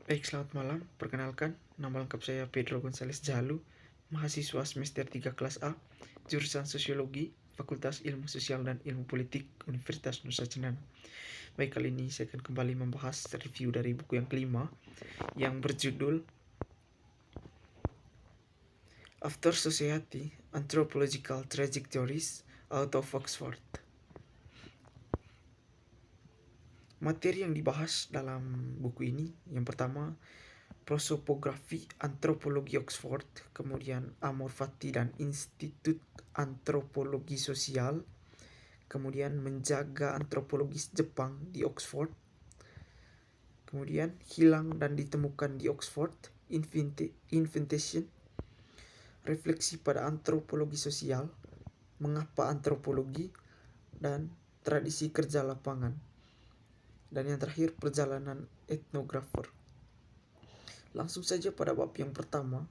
Baik, selamat malam. Perkenalkan, nama lengkap saya Pedro González Jalu, mahasiswa semester 3 kelas A, jurusan Sosiologi, Fakultas Ilmu Sosial dan Ilmu Politik, Universitas Nusa Cendana. Baik, kali ini saya akan kembali membahas review dari buku yang kelima, yang berjudul After Society, Anthropological Trajectories out of Oxford. Materi yang dibahas dalam buku ini, yang pertama, prosopografi antropologi Oxford, kemudian Amor Fati dan Institut Antropologi Sosial, kemudian menjaga antropologis Jepang di Oxford, kemudian hilang dan ditemukan di Oxford, inventation, refleksi pada antropologi sosial, mengapa antropologi, dan tradisi kerja lapangan. Dan yang terakhir, perjalanan etnografer. Langsung saja pada bab yang pertama,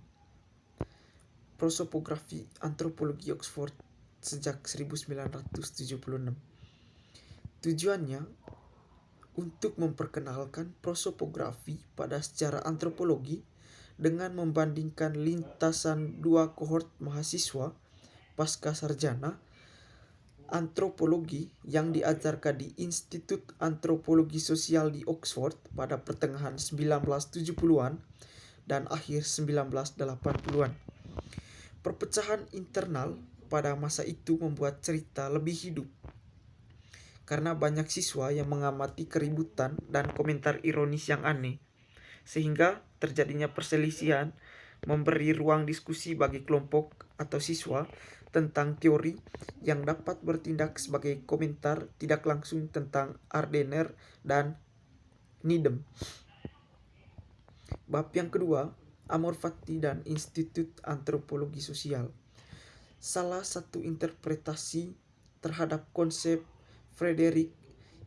prosopografi antropologi Oxford sejak 1976. Tujuannya untuk memperkenalkan prosopografi pada secara antropologi dengan membandingkan lintasan dua kohort mahasiswa pasca sarjana antropologi yang diajarkan di Institut Antropologi Sosial di Oxford pada pertengahan 1970-an dan akhir 1980-an. Perpecahan internal pada masa itu membuat cerita lebih hidup, karena banyak siswa yang mengamati keributan dan komentar ironis yang aneh, sehingga terjadinya perselisihan memberi ruang diskusi bagi kelompok atau siswa tentang teori yang dapat bertindak sebagai komentar tidak langsung tentang Ardener dan Needham. Bab yang kedua, Amor Fati dan Institut Antropologi Sosial. Salah satu interpretasi terhadap konsep Friedrich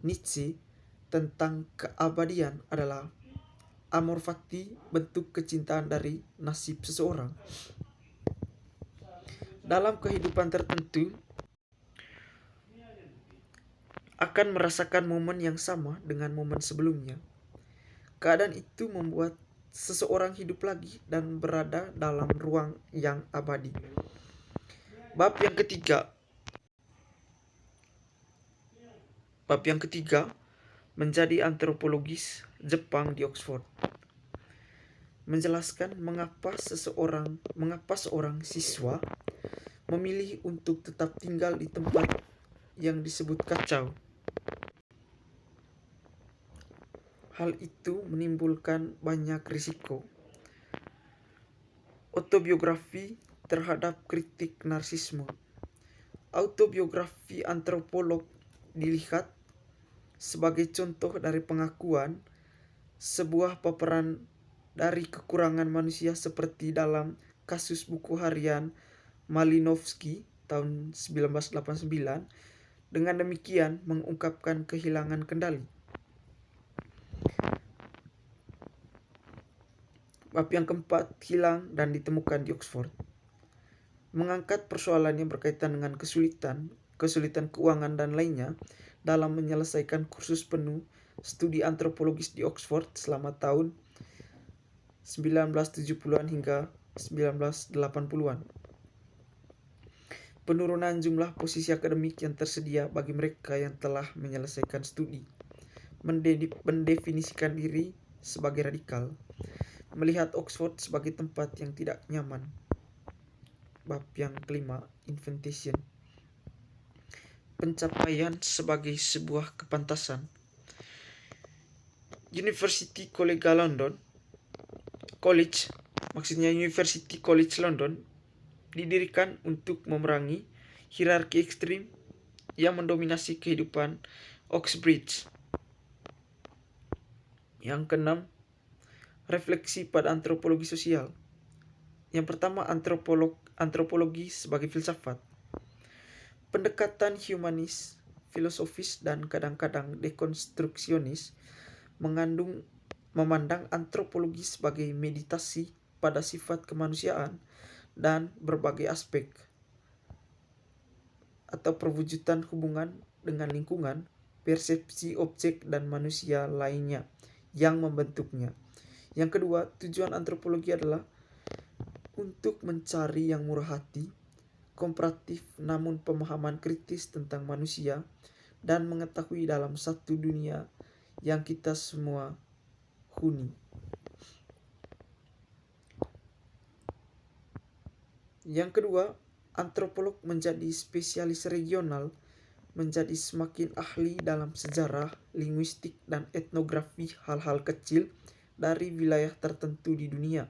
Nietzsche tentang keabadian adalah amor fati, bentuk kecintaan dari nasib seseorang. Dalam kehidupan tertentu akan merasakan momen yang sama dengan momen sebelumnya. Keadaan itu membuat seseorang hidup lagi dan berada dalam ruang yang abadi. Bab yang ketiga, menjadi antropologis Jepang di Oxford. Menjelaskan mengapa seorang siswa memilih untuk tetap tinggal di tempat yang disebut kacau. Hal itu menimbulkan banyak risiko. Autobiografi terhadap kritik narsisme. Autobiografi antropolog dilihat sebagai contoh dari pengakuan sebuah paparan dari kekurangan manusia seperti dalam kasus buku harian Malinowski tahun 1989, dengan demikian mengungkapkan kehilangan kendali. Bab yang keempat, hilang dan ditemukan di Oxford. Mengangkat persoalan yang berkaitan dengan kesulitan keuangan dan lainnya dalam menyelesaikan kursus penuh studi antropologis di Oxford selama tahun 1970-an hingga 1980-an. Penurunan jumlah posisi akademik yang tersedia bagi mereka yang telah menyelesaikan studi. Mendefinisikan diri sebagai radikal. Melihat Oxford sebagai tempat yang tidak nyaman. Bab yang kelima, inventation. Pencapaian sebagai sebuah kepantasan. University College London didirikan untuk memerangi hierarki ekstrim yang mendominasi kehidupan Oxbridge. Yang keenam, refleksi pada antropologi sosial. Yang pertama, antropologi sebagai filsafat. Pendekatan humanis, filosofis, dan kadang-kadang dekonstruksionis memandang antropologi sebagai meditasi pada sifat kemanusiaan dan berbagai aspek atau perwujudan hubungan dengan lingkungan, persepsi objek dan manusia lainnya yang membentuknya. Yang kedua, tujuan antropologi adalah untuk mencari yang murah hati, komparatif namun pemahaman kritis tentang manusia, dan mengetahui dalam satu dunia yang kita semua huni. Yang kedua, antropolog menjadi spesialis regional, menjadi semakin ahli dalam sejarah, linguistik, dan etnografi hal-hal kecil dari wilayah tertentu di dunia.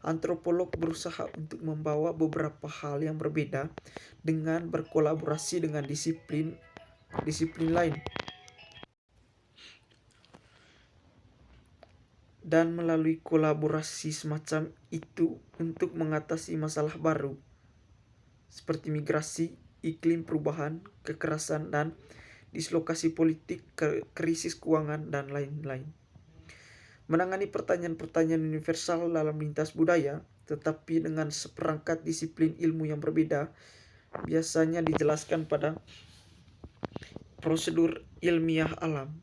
Antropolog berusaha untuk membawa beberapa hal yang berbeda dengan berkolaborasi dengan disiplin lain. Dan melalui kolaborasi semacam itu untuk mengatasi masalah baru seperti migrasi, iklim perubahan, kekerasan, dan dislokasi politik, krisis keuangan, dan lain-lain. Menangani pertanyaan-pertanyaan universal dalam lintas budaya, tetapi dengan seperangkat disiplin ilmu yang berbeda, biasanya dijelaskan pada prosedur ilmiah alam.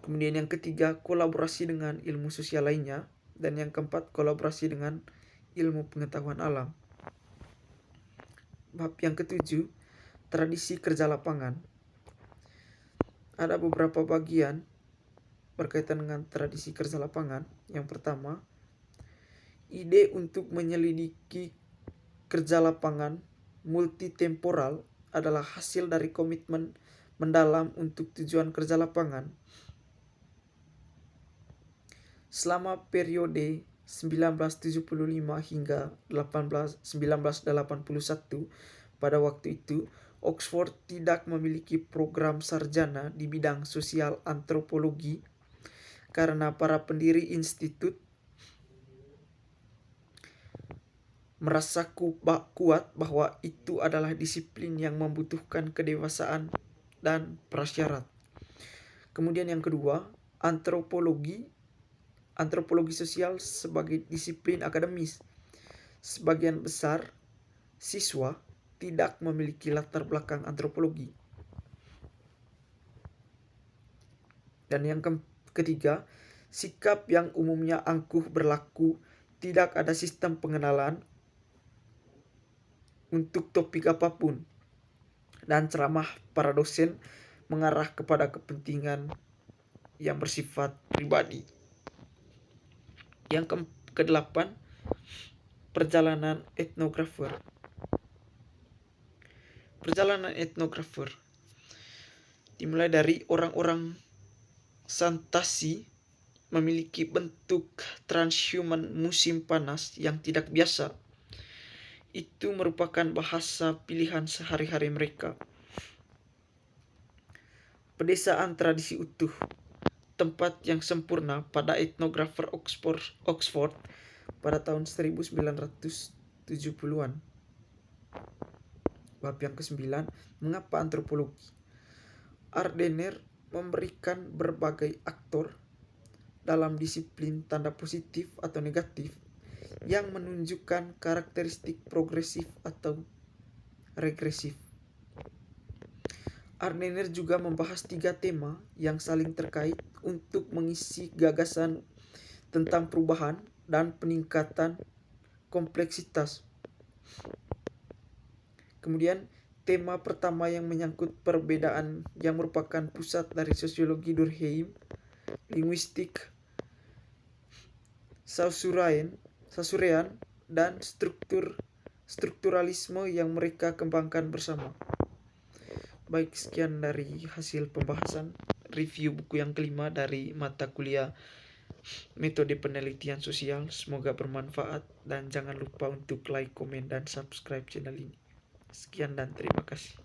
Kemudian yang ketiga, kolaborasi dengan ilmu sosial lainnya. Dan yang keempat, kolaborasi dengan ilmu pengetahuan alam. Bab yang ketujuh, tradisi kerja lapangan. Ada beberapa bagian berkaitan dengan tradisi kerja lapangan. Yang pertama, ide untuk menyelidiki kerja lapangan multitemporal adalah hasil dari komitmen mendalam untuk tujuan kerja lapangan. Selama periode 1975 hingga 1981, pada waktu itu Oxford tidak memiliki program sarjana di bidang sosial antropologi karena para pendiri institut merasa kuat bahwa itu adalah disiplin yang membutuhkan kedewasaan dan prasyarat. Kemudian yang kedua, antropologi sosial sebagai disiplin akademis. Sebagian besar siswa tidak memiliki latar belakang antropologi. Dan yang ketiga, sikap yang umumnya angkuh berlaku, tidak ada sistem pengenalan untuk topik apapun, dan ceramah para dosen mengarah kepada kepentingan yang bersifat pribadi. Yang kedelapan, perjalanan etnografer. Perjalanan etnografer dimulai dari orang-orang Santasi memiliki bentuk transhuman musim panas yang tidak biasa. Itu merupakan bahasa pilihan sehari-hari mereka. Pedesaan tradisi utuh, tempat yang sempurna pada etnografer Oxford pada tahun 1970-an. Bab yang ke-9, mengapa antropologi? Ardener memberikan berbagai aktor dalam disiplin tanda positif atau negatif yang menunjukkan karakteristik progresif atau regresif. Ardener juga membahas 3 tema yang saling terkait untuk mengisi gagasan tentang perubahan dan peningkatan kompleksitas. Kemudian tema pertama yang menyangkut perbedaan yang merupakan pusat dari sosiologi Durkheim, linguistik Saussurian, dan strukturalisme yang mereka kembangkan bersama. Baik, sekian dari hasil pembahasan review buku yang kelima dari mata kuliah Metode Penelitian Sosial. Semoga bermanfaat dan jangan lupa untuk like, komen, dan subscribe channel ini. Sekian dan terima kasih.